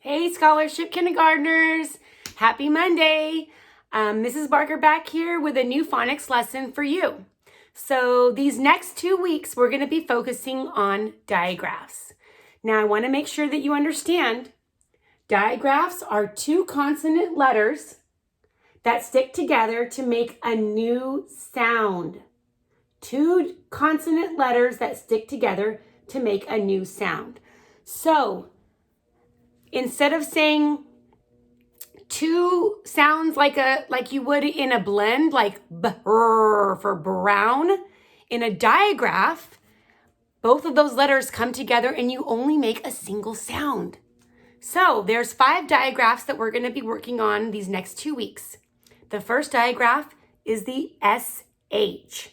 Hey, Scholarship Kindergartners! Happy Monday! Mrs. Barker back here with a new phonics lesson for you. So these next 2 weeks, we're going to be focusing on digraphs. Now, I want to make sure that you understand digraphs are two consonant letters that stick together to make a new sound. Two consonant letters that stick together to make a new sound. So, instead of saying two sounds like you would in a blend, like brr for brown, in a digraph, both of those letters come together and you only make a single sound. So there's 5 digraphs that we're going to be working on these next 2 weeks. The first digraph is the SH.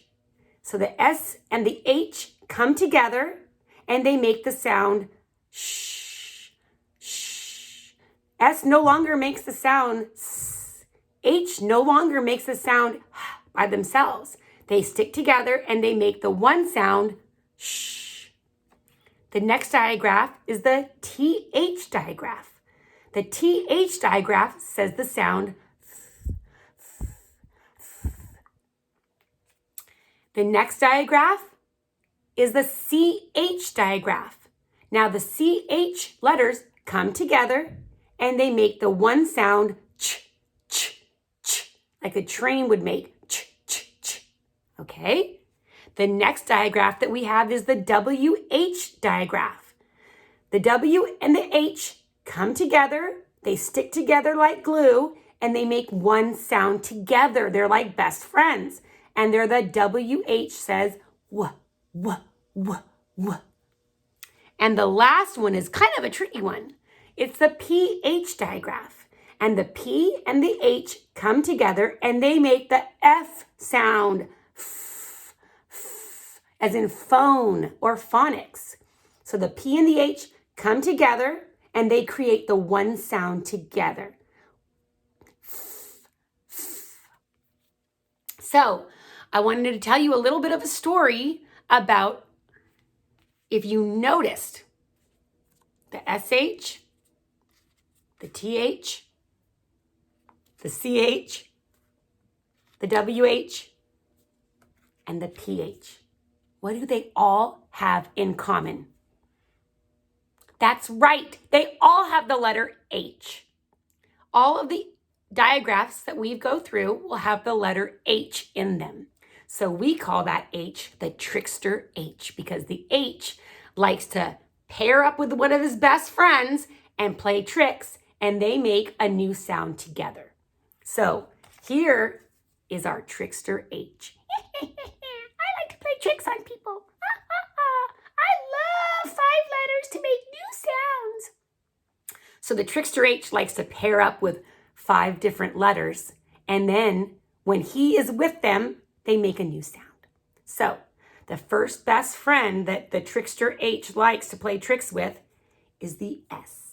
So the S and the H come together and they make the sound sh. S no longer makes the sound s. H no longer makes the sound by themselves. They stick together and they make the one sound sh. The next digraph is the TH digraph. The TH digraph says the sound th. The next digraph is the CH digraph. Now the CH letters come together and they make the one sound ch, ch, ch, like a train would make ch, ch, ch. Okay? The next digraph that we have is the WH digraph. The W and the H come together, they stick together like glue, and they make one sound together. They're like best friends. And they're the WH says w, w, w, w. And the last one is kind of a tricky one. It's the PH digraph. And the P and the H come together and they make the F sound, f, f, as in phone or phonics. So the P and the H come together and they create the one sound together. F, f. So I wanted to tell you a little bit of a story about, if you noticed, the SH, the TH, the CH, the WH, and the PH. What do they all have in common? That's right. They all have the letter H. All of the digraphs that we go through will have the letter H in them. So we call that H the trickster H, because the H likes to pair up with one of his best friends and play tricks, and they make a new sound together. So here is our trickster H. I like to play tricks on people. I love 5 letters to make new sounds. So the trickster H likes to pair up with 5 different letters, and then when he is with them, they make a new sound. So the first best friend that the trickster H likes to play tricks with is the S.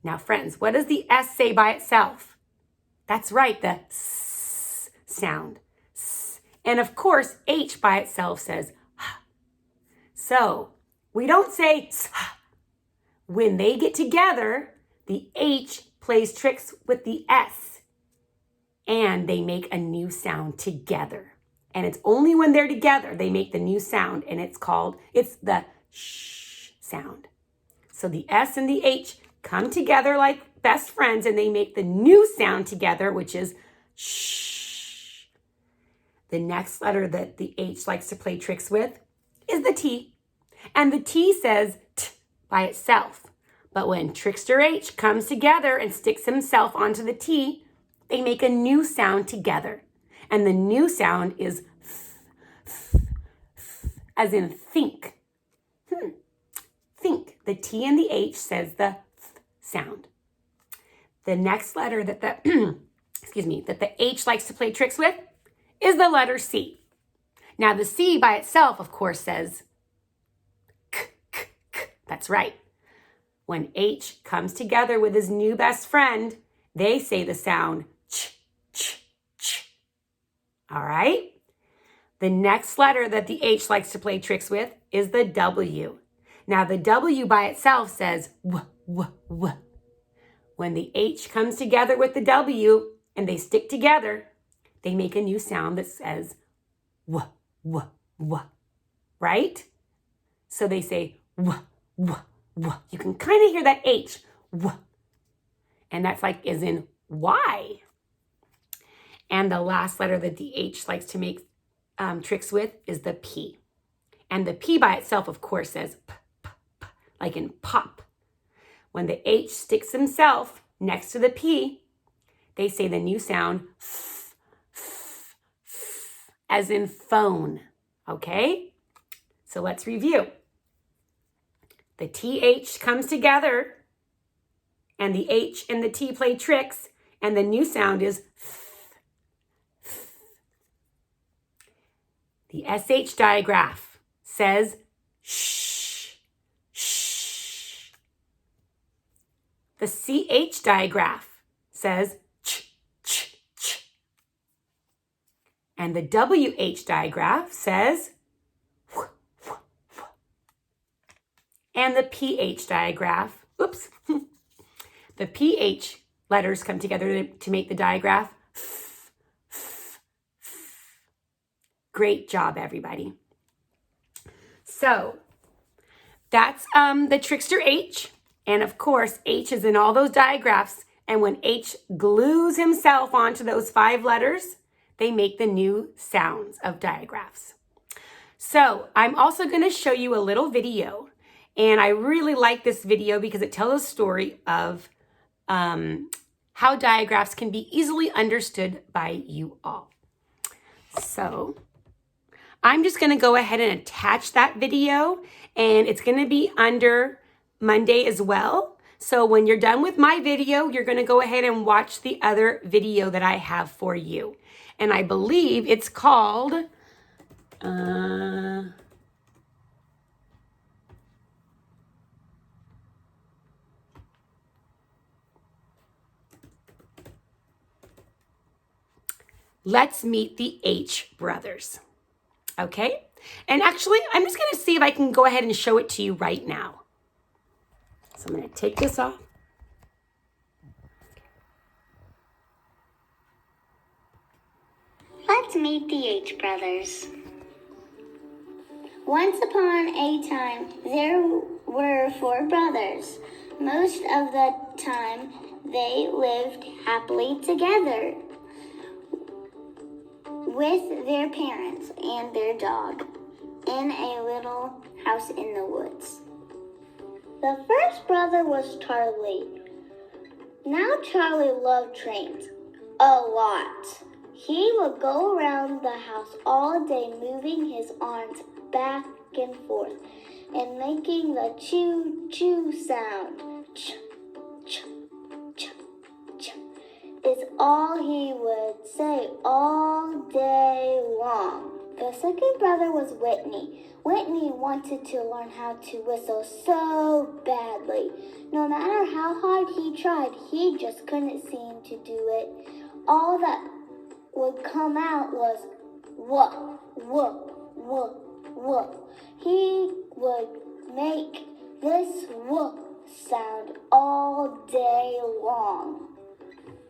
Now, friends, what does the S say by itself? That's right, the S sound. S. And of course, H by itself says H. So we don't say S. When they get together, the H plays tricks with the S, and they make a new sound together. And it's only when they're together they make the new sound, and it's the sh sound. So the S and the H come together like best friends and they make the new sound together, which is shh. The next letter that the H likes to play tricks with is the T. And the T says t by itself. But when trickster H comes together and sticks himself onto the T, they make a new sound together. And the new sound is th, th, th, as in think. Think. The T and the H says the sound. The next letter that the that the H likes to play tricks with is the letter C. Now the C by itself, of course, says k, k, k. That's right. When H comes together with his new best friend, they say the sound ch, ch, ch. All right? The next letter that the H likes to play tricks with is the W. Now the W by itself says w, w, w. When the H comes together with the W and they stick together, they make a new sound that says w, w, w, right? So they say w, w, w. You can kind of hear that H, w. And that's like is in Y. And the last letter that the H likes to make tricks with is the P. And the P by itself, of course, says p, p, p, like in pop. When the H sticks himself next to the P, they say the new sound f, f, f, as in phone, okay? So let's review. The TH comes together, and the H and the T play tricks, and the new sound is f, f. The SH digraph says shh, shh. The CH digraph says ch, ch, ch. And the WH digraph says wh, wh, wh. And the PH digraph, oops, the PH letters come together to make the digraph f, f, f. Great job, everybody. So that's the trickster H. And of course, H is in all those digraphs. And when H glues himself onto those 5 letters, they make the new sounds of digraphs. So I'm also going to show you a little video. And I really like this video because it tells a story of how digraphs can be easily understood by you all. So I'm just going to go ahead and attach that video, and it's going to be under Monday as well. So when you're done with my video, you're going to go ahead and watch the other video that I have for you. And I believe it's called, Let's Meet the H Brothers. Okay? And actually, I'm just going to see if I can go ahead and show it to you right now. So I'm going to take this off. Let's meet the H Brothers. Once upon a time, there were 4 brothers. Most of the time, they lived happily together with their parents and their dog in a little house in the woods. The first brother was Charlie. Now Charlie loved trains a lot. He would go around the house all day moving his arms back and forth and making the choo-choo sound. Ch, ch, ch, ch is all he would say all day long. The second brother was Whitney. Whitney wanted to learn how to whistle so badly. No matter how hard he tried, he just couldn't seem to do it. All that would come out was whoa, whoa, whoa, whoa. He would make this whoa sound all day long.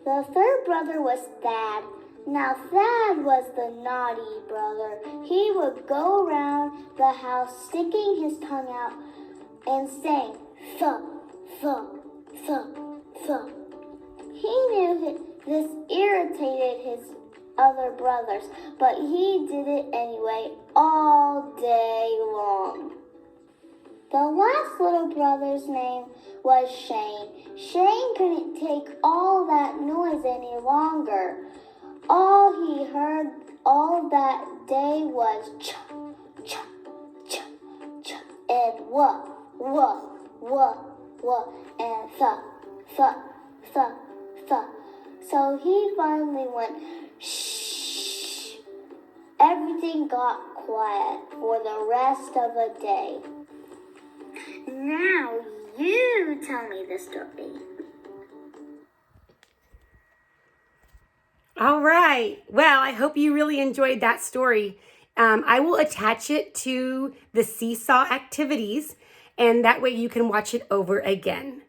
The third brother was Thad. Now Thad was the naughty brother. He would go around the house sticking his tongue out and saying thump, thump, thump, thump. He knew this irritated his other brothers, but he did it anyway all day long. The last little brother's name was Shane. Shane couldn't take all that noise any longer. All he heard all that day was ch, ch, ch, ch, and wah, wah, wah, wah, and thump, thump, thump, thump. So he finally went shh. Everything got quiet for the rest of the day. Now you tell me the story. All right. Well, I hope you really enjoyed that story. I will attach it to the seesaw activities, and that way you can watch it over again.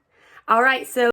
All right. So